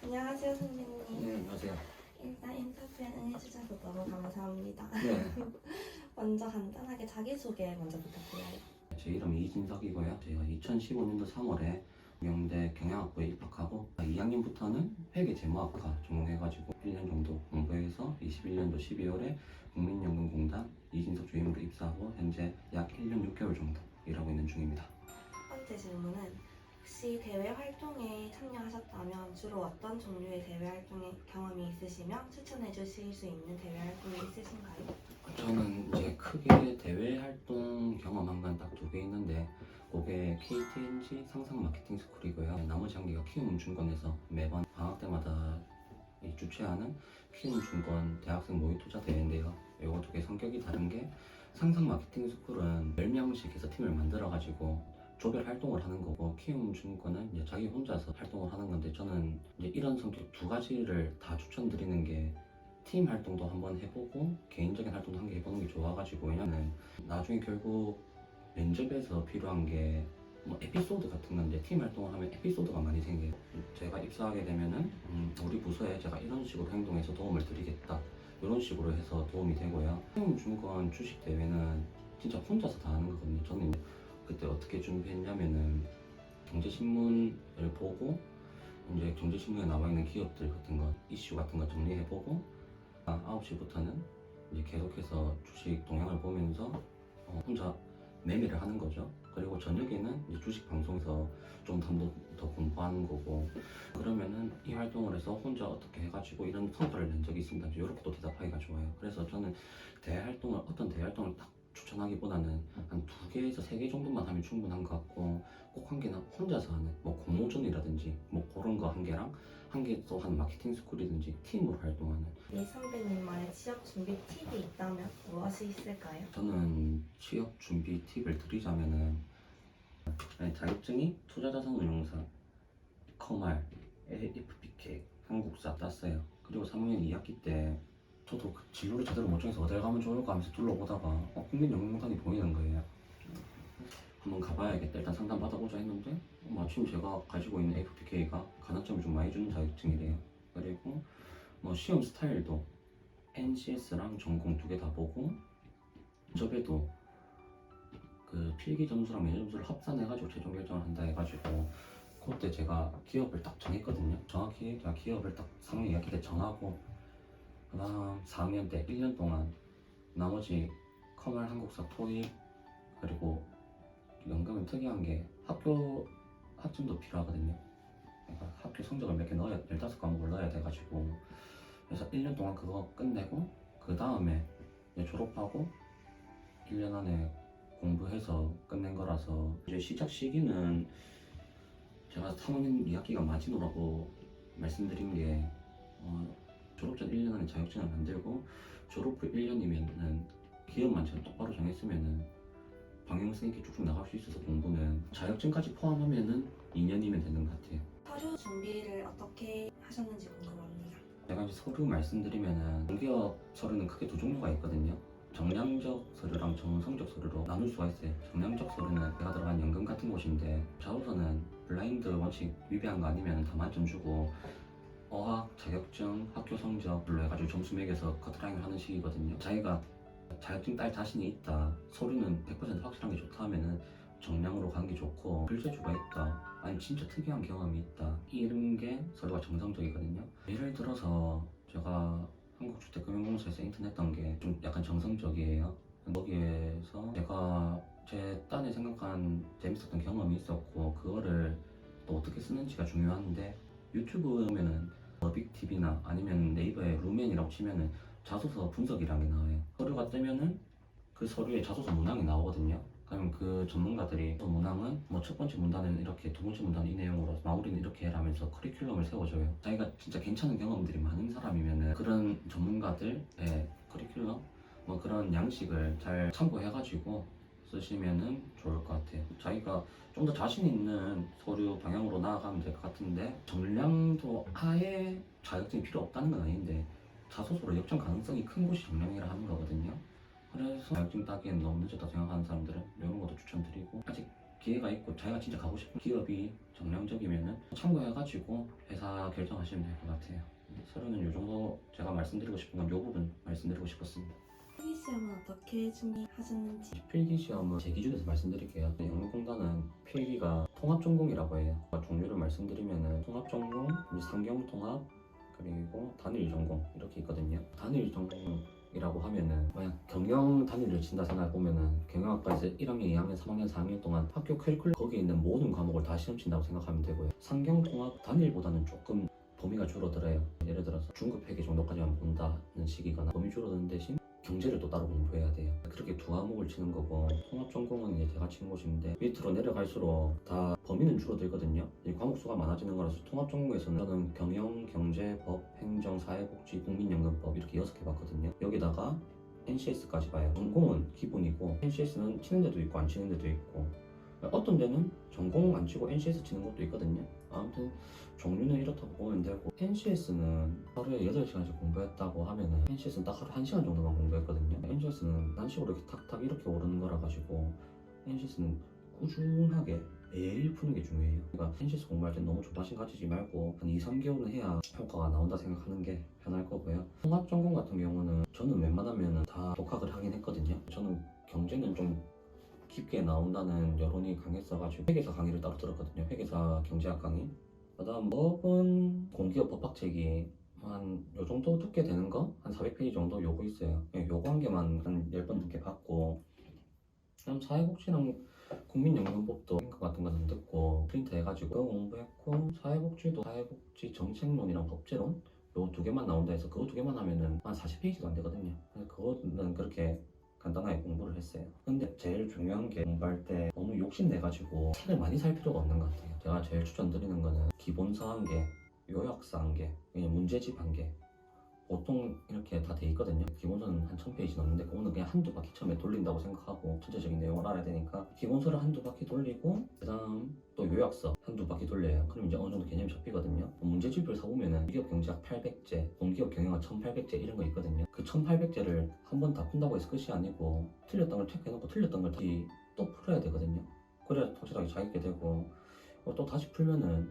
안녕하세요, 선배님. 네, 안녕하세요. 일단 인터뷰에 응해주셔서 너무 감사합니다. 네, 먼저 간단하게 자기소개 먼저 부탁드려요. 제 이름은 이진석이고요. 제가 2015년도 3월에 명대 경영학부에 입학하고 2학년부터는 회계재무학과 전공해가지고 1년 정도 공부해서 21년도 12월에 국민연금공단 이진석 주임으로 입사하고 현재 약 1년 6개월 정도 일하고 있는 중입니다. 첫 번째 질문은 혹시 대외 활동에 참여하셨다면 주로 어떤 종류의 대외 활동에 경험이 있으시며 추천해 주실 수 있는 대외 활동이 있으신가요? 저는 이제 크게 대외 활동 경험한 건 딱 두 개 있는데 그게 KTNG 상상 마케팅 스쿨이고요. 나머지 한 개가 키움증권에서 매번 방학 때마다 주최하는 키움증권 대학생 모의 투자 대회인데요. 이거 두 개 성격이 다른 게 상상 마케팅 스쿨은 10명씩 해서 팀을 만들어가지고 조별 활동을 하는 거고 키움증권은 이제 자기 혼자서 활동을 하는 건데 저는 이제 이런 성격 두 가지를 다 추천드리는 게 팀 활동도 한번 해보고 개인적인 활동도 한 개 해보는 게 좋아가지고 왜냐면 나중에 결국 면접에서 필요한 게 뭐 에피소드 같은 건데 팀 활동을 하면 에피소드가 많이 생겨요. 제가 입사하게 되면은 우리 부서에 제가 이런 식으로 행동해서 도움을 드리겠다 이런 식으로 해서 도움이 되고요. 키움증권 주식 대회는 진짜 혼자서 다 하는 거거든요. 저는 그때 어떻게 준비했냐면은 경제신문을 보고 이제 경제신문에 나와 있는 기업들 같은 거 이슈 같은 거 정리해보고 9시부터는 이제 계속해서 주식 동향을 보면서 혼자 매매를 하는 거죠. 그리고 저녁에는 이제 주식 방송에서 좀 더 공부하는 거고 그러면은 이 활동을 해서 혼자 어떻게 해가지고 이런 성과를 낸 적이 있습니다. 이렇게 또 대답하기가 좋아요. 그래서 저는 어떤 대활동을 딱 추천하기보다는 한 2개에서 3개 정도만 하면 충분한 것 같고 꼭 한 개는 혼자서 하는 뭐 공모전이라든지 뭐 그런 거 한 개랑 한 개 또 한 마케팅 스쿨이든지 팀으로 활동하는 이 선배님만의 취업 준비 팁이 있다면 무엇이 있을까요? 저는 취업 준비 팁을 드리자면은 자격증이 투자자산운용사, 커말, FPK, 한국사 땄어요. 그리고 3학년 2학기 때 저도 그 진로를 제대로 못 정해서 어딜 가면 좋을까 하면서 둘러보다가 국민연금공단이 보이는 거예요. 한번 가봐야겠다. 일단 상담 받아보자 했는데 마침 제가 가지고 있는 FPK가 가산점을 좀 많이 주는 자격증이래요. 그리고 뭐 시험 스타일도 NCS랑 전공 2개 다 보고 면접에도 그 필기 점수랑 면접 점수를 합산해가지고 최종 결정을 한다 해가지고 그때 제가 기업을 딱 정했거든요. 정확히 제가 기업을 딱 3학년 2학기 때 정하고 그 다음 4학년 때 1년 동안 나머지 커말, 한국사, 토익 그리고 연금은 특이한 게 학교 학점도 필요하거든요. 그러니까 학교 성적을 몇 개 넣어야 15과목을 넣어야 돼가지고 그래서 1년 동안 그거 끝내고 그 다음에 졸업하고 1년 안에 공부해서 끝낸 거라서 이제 시작 시기는 제가 3학년 2학기가 마지노라고 말씀드린 게 졸업 전 1년 안에 자격증을 만들고 졸업 후 1년이면은 기업만 제가 똑바로 정했으면은 방향성 있게 쭉쭉 나갈 수 있어서 공부는 자격증까지 포함하면은 2년이면 되는 것 같아요. 서류 준비를 어떻게 하셨는지 궁금합니다. 제가 이제 서류 말씀드리면은 공기업 서류는 크게 두 종류가 있거든요. 정량적 서류랑 정성적 서류로 나눌 수가 있어요. 정량적 서류는 내가 들어간 연금 같은 곳인데 자소서는 블라인드 원칙 위배한 거 아니면 다 만점 주고 어학, 자격증, 학교 성적으로 해가지고 점수 매겨서 커트라인을 하는 식이거든요. 자기가 자격증 딸 자신이 있다, 서류는 100% 확실한 게 좋다 하면은 정량으로 가는 게 좋고 글재주가 있다, 아니 진짜 특이한 경험이 있다 이런 게 서류가 정상적이거든요. 예를 들어서 제가 한국주택금융공사에서 인턴했던 게 좀 약간 정성적이에요. 거기에서 제가 제 딴에 생각한 재밌었던 경험이 있었고 그거를 또 어떻게 쓰는지가 중요한데 유튜브 보면은 더빅TV나 아니면 네이버에 루멘이라고 치면은 자소서 분석이라는 게 나와요. 서류가 뜨면은 그 서류에 자소서 문항이 나오거든요. 그러면 그 전문가들이 문항은 뭐 첫 번째 문단은 이렇게, 두 번째 문단은 이 내용으로, 마무리는 이렇게 해라 하면서 커리큘럼을 세워줘요. 자기가 진짜 괜찮은 경험들이 많은 사람이면은 그런 전문가들의 커리큘럼 뭐 그런 양식을 잘 참고해가지고 쓰시면은 좋을 것 같아요. 자기가 좀 더 자신 있는 서류 방향으로 나아가면 될 것 같은데 정량도 아예 자격증이 필요 없다는 건 아닌데 자소서로 역전 가능성이 큰 곳이 정량이라 하는 거거든요. 그래서 자격증 따기엔 너무 늦었다 생각하는 사람들은 이런 것도 추천드리고, 아직 기회가 있고 자기가 진짜 가고 싶은 기업이 정량적이면은 참고해가지고 회사 결정하시면 될 것 같아요. 서류는 이 정도 제가 말씀드리고 싶은 건 이 부분 말씀드리고 싶었습니다. 필기시험은 어떻게 준비하셨는지. 필기시험은 제 기준에서 말씀드릴게요. 영문공단은 필기가 통합전공이라고 해요. 종류를 말씀드리면은 통합전공, 상경통합, 그리고 단일전공 이렇게 있거든요. 단일전공이라고 하면은 만약 경영 단일을 친다 생각해보면은 경영학과에서 1학년, 2학년, 3학년, 4학년 동안 학교 커리큘럼 거기에 있는 모든 과목을 다 시험 친다고 생각하면 되고요. 상경통합 단일보다는 조금 범위가 줄어들어요. 예를 들어서 중급 회계 정도까지만 본다는 식이거나 범위 줄어드는 대신 경제를 또 따로 공부해야 돼요. 그렇게 두 과목을 치는 거고, 통합전공은 이제 제가 친 곳인데 밑으로 내려갈수록 다 범위는 줄어들거든요. 이 과목 수가 많아지는 거라서 통합전공에서는 저는 경영, 경제, 법, 행정, 사회복지, 국민연금법 이렇게 6개 봤거든요. 여기다가 NCS까지 봐요. 전공은 기본이고 NCS는 치는 데도 있고 안 치는 데도 있고, 어떤 데는 전공 안 치고 NCS 치는 것도 있거든요. 아무튼 종류는 이렇다고 보면 되고, NCS는 하루에 8시간씩 공부했다고 하면은 NCS는 딱 하루 1시간 정도만 공부했거든요. NCS는 단식으로 이렇게 탁탁 이렇게 오르는 거라 가지고 NCS는 꾸준하게 매일 푸는 게 중요해요. 그러니까 NCS 공부할 때 너무 조바심 가지지 말고 한 2, 3개월은 해야 효과가 나온다 생각하는 게 편할 거고요. 통합전공 같은 경우는 저는 웬만하면 다 독학을 하긴 했거든요. 저는 경제는 좀 깊게 나온다는 여론이 강했어가지고 회계사 강의를 따로 들었거든요. 회계사 경제학 강의. 그다음 법은 공기업 법학책이 한 요 정도 두께 되는 거? 한 400페이지 정도 요거 있어요. 요거 한 개만 한 10번 넘게 봤고, 그다음 사회복지랑 국민연금법도 링크 같은 거는 듣고 프린트 해가지고 그거 공부했고, 사회복지도 사회복지 정책론이랑 법제론 요 두 개만 나온다 해서 그거 두 개만 하면은 한 40페이지도 안 되거든요. 그래서 그거는 그렇게 간단하게 공부를 했어요. 근데 제일 중요한 게 공부할 때 너무 욕심내가지고 책을 많이 살 필요가 없는 것 같아요. 제가 제일 추천드리는 거는 기본서 한 개, 요약서 한 개, 문제집 한 개, 보통 이렇게 다 돼 있거든요. 기본서는 한 1000페이지 넘는데 그거는 그냥 한두 바퀴 처음에 돌린다고 생각하고 전체적인 내용을 알아야 되니까 기본서를 한두 바퀴 돌리고, 그 다음 또 요약서 한두 바퀴 돌려요. 그럼 이제 어느 정도 개념이 잡히거든요. 문제집을 사보면은 기업 경제학 800제, 공기업 경영학 1800제 이런 거 있거든요. 그 1800제를 한 번 다 푼다고 해서 끝이 아니고 틀렸던 걸 체크해놓고 틀렸던 걸 다시 또 풀어야 되거든요. 그래야 확실하게 자기게 되고, 또 다시 풀면은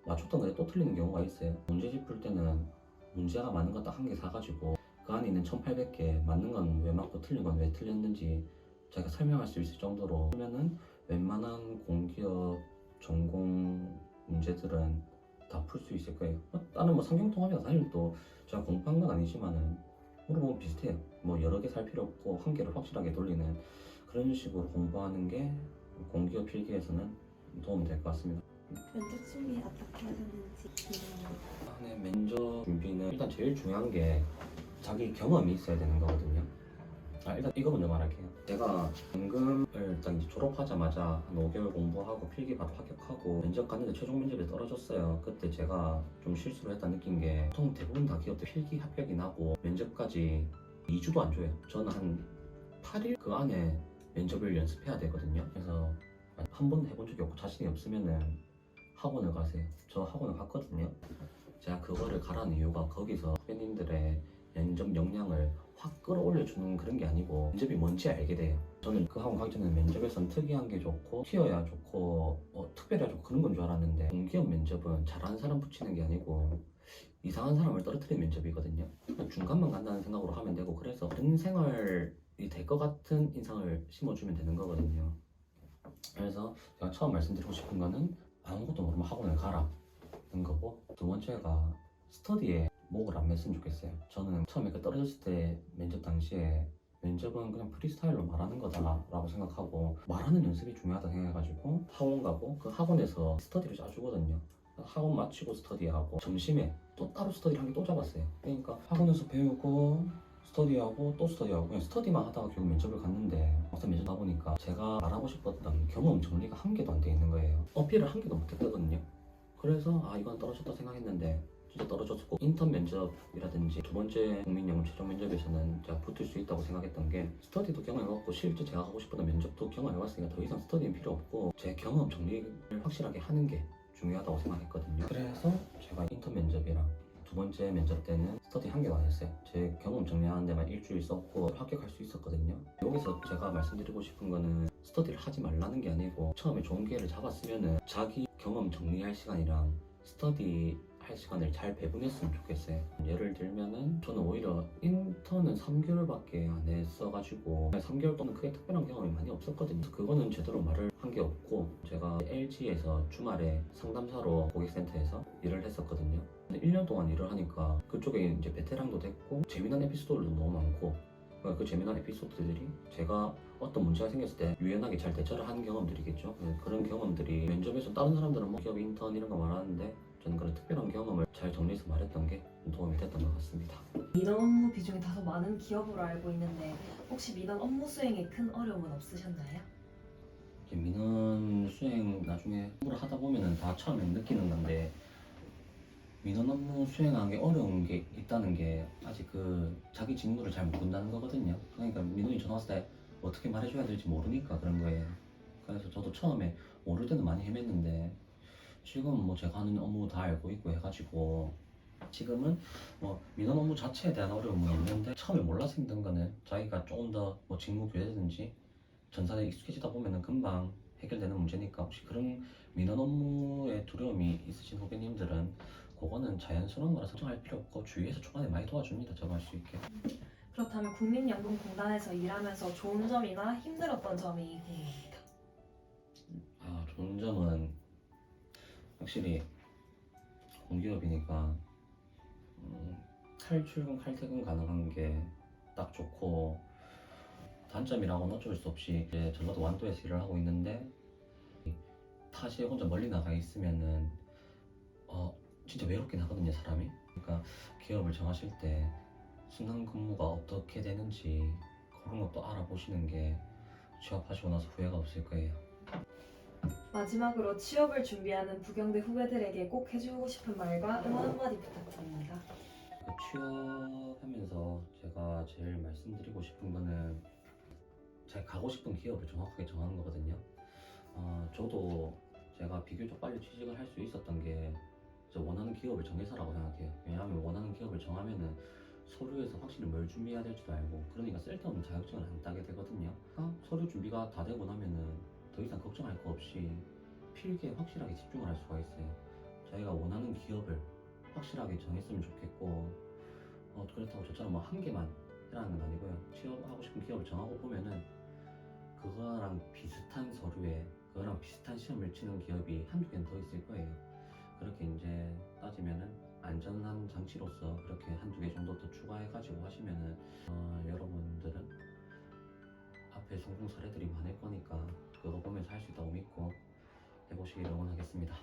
맞췄던 거에 또 틀리는 경우가 있어요. 문제집 풀 때는 문제가 많은 거 딱 한 개 사가지고 그 안에 있는 1800개 맞는 건 왜 맞고 틀린 건 왜 틀렸는지 자기가 설명할 수 있을 정도로 하면은 웬만한 공기업 전공 문제들은 다 풀 수 있을 거예요. 다른 뭐 상경통합이나 단일도 제가 공부한 건 아니지만은 물어보면 비슷해요. 뭐 여러 개 살 필요 없고 한 개를 확실하게 돌리는 그런 식으로 공부하는 게 공기업 필기에서는 도움이 될 것 같습니다. 면접 준비 어떻게 하셨는지 궁금합니다. 네, 면접 준비는 일단 제일 중요한 게 자기 경험이 있어야 되는 거거든요. 일단 이거 먼저 말할게요. 제가 연금을 일단 이제 졸업하자마자 한 5개월 공부하고 필기 바로 합격하고 면접 갔는데 최종 면접에 떨어졌어요. 그때 제가 좀 실수를 했다 느낀 게, 보통 대부분 다 기업들 필기 합격이 나고 면접까지 2주도 안 줘요. 저는 한 8일 그 안에 면접을 연습해야 되거든요. 그래서 한 번도 해본 적이 없고 자신이 없으면은 학원을 가세요. 저 학원을 갔거든요. 제가 그거를 가라는 이유가 거기서 후배님들의 면접 역량을 확 끌어올려주는 그런 게 아니고 면접이 뭔지 알게 돼요. 저는 그 학원 가기 전에 면접에선 특이한 게 좋고 튀어야 좋고 특별해야 좋고 그런 건 줄 알았는데, 공기업 면접은 잘하는 사람 붙이는 게 아니고 이상한 사람을 떨어뜨리는 면접이거든요. 중간만 간다는 생각으로 하면 되고, 그래서 다른 생활이 될 것 같은 인상을 심어주면 되는 거거든요. 그래서 제가 처음 말씀드리고 싶은 거는 아무것도 모르면 학원을 가라는 거고, 두 번째가 스터디에 목을 안 맸으면 좋겠어요. 저는 처음에 그 떨어졌을 때 면접 당시에 면접은 그냥 프리스타일로 말하는 거다라고 생각하고 말하는 연습이 중요하다 생각해가지고 학원 가고, 그 학원에서 스터디를 짜주거든요. 학원 마치고 스터디하고 점심에 또 따로 스터디를 한 개 또 잡았어요. 그러니까 학원에서 배우고 스터디하고 또 스터디하고 그냥 스터디만 하다가 결국 면접을 갔는데, 막상 면접 가보니까 제가 말하고 싶었던 경험 정리가 한 개도 안 돼 있는 거예요. 어필을 한 개도 못했거든요. 그래서 이건 떨어졌다 생각했는데 진짜 떨어졌고, 인턴 면접이라든지 두 번째 국민연금 최종 면접에서는 제가 붙을 수 있다고 생각했던 게, 스터디도 경험해봤고 실제 제가 가고 싶었던 면접도 경험해봤으니까 더 이상 스터디는 필요 없고 제 경험 정리를 확실하게 하는 게 중요하다고 생각했거든요. 그래서 제가 인턴 면접이랑 두 번째 면접 때는 스터디 한 개도 안 했어요. 제 경험 정리하는 데만 일주일 썼고 합격할 수 있었거든요. 여기서 제가 말씀드리고 싶은 거는 스터디를 하지 말라는 게 아니고 처음에 좋은 기회를 잡았으면은 자기 경험 정리할 시간이랑 스터디 할 시간을 잘 배분했으면 좋겠어요. 예를 들면은 저는 오히려 인턴은 3개월밖에 안 했어가지고 3개월 동안 크게 특별한 경험이 많이 없었거든요. 그거는 제대로 말을 한 게 없고 제가 LG에서 주말에 상담사로 고객센터에서 일을 했었거든요. 근데 1년 동안 일을 하니까 그쪽에 이제 베테랑도 됐고 재미난 에피소드도 너무 많고 그 재미난 에피소드들이 제가 어떤 문제가 생겼을 때 유연하게 잘 대처를 하는 경험들이겠죠. 그런 경험들이 면접에서 다른 사람들은 뭐 기업 인턴 이런 거 말하는데 저는 그런 특별한 경험을 잘 정리해서 말했던 게 도움이 됐던 것 같습니다. 민원 업무 비중이 다소 많은 기업으로 알고 있는데 혹시 민원 업무 수행에 큰 어려움은 없으셨나요? 이렇게 민원 수행 나중에 업무를 하다 보면은 다 처음에 느끼는 건데 민원 업무 수행하는 게 어려운 게 있다는 게 아직 그 자기 직무를 잘 모른다는 거거든요. 그러니까 민원이 전화 왔을 때 어떻게 말해줘야 될지 모르니까 그런 거예요. 그래서 저도 처음에 모를 때는 많이 헤맸는데 지금 뭐 제가 하는 업무 다 알고 있고 해가지고 지금은 뭐 민원 업무 자체에 대한 어려움은 없는데 처음에 몰라서 힘든 거는 자기가 조금 더 뭐 직무 교대든지 전산에 익숙해지다 보면은 금방 해결되는 문제니까 혹시 그런 민원 업무에 두려움이 있으신 후배님들은 그거는 자연스러운 거라 걱정할 필요 없고 주위에서 초반에 많이 도와줍니다. 적응할 수 있게. 그렇다면 국민연금공단에서 일하면서 좋은 점이나 힘들었던 점이 궁금합니다. 좋은 점은 확실히 공기업이니까 칼출근 칼퇴근 가능한 게 딱 좋고 단점이라고는 어쩔 수 없이 이제 전라도 완도에서 일을 하고 있는데 타지에 혼자 멀리 나가 있으면은 진짜 외롭긴 하거든요 사람이. 그러니까 기업을 정하실 때 순환 근무가 어떻게 되는지 그런 것도 알아보시는 게 취업하시고 나서 후회가 없을 거예요. 마지막으로 취업을 준비하는 부경대 후배들에게 꼭 해주고 싶은 말과 응원 한마디 부탁드립니다. 취업하면서 제가 제일 말씀드리고 싶은 거는 제가 가고 싶은 기업을 정확하게 정하는 거거든요. 저도 제가 비교적 빨리 취직을 할 수 있었던 게 원하는 기업을 정해서라고 생각해요. 왜냐하면 원하는 기업을 정하면은 서류에서 확실히 뭘 준비해야 될지도 알고 그러니까 쓸데없는 자격증을 안 따게 되거든요. 서류 준비가 다 되고 나면은 더 이상 걱정할 거 없이 필기에 확실하게 집중을 할 수가 있어요. 자기가 원하는 기업을 확실하게 정했으면 좋겠고 그렇다고 저처럼 뭐 한 개만 해라는 건 아니고요. 취업하고 싶은 기업을 정하고 보면은 그거랑 비슷한 서류에 그거랑 비슷한 시험을 치는 기업이 한두 개는 더 있을 거예요. 그렇게 이제 따지면은 안전한 장치로서 그렇게 한두 개 정도 더 추가해가지고 하시면은 여러분들은 앞에 성공 사례들이 많을 거니까 그거 보면서 할 수 있다고 믿고 해보시기를 응원하겠습니다.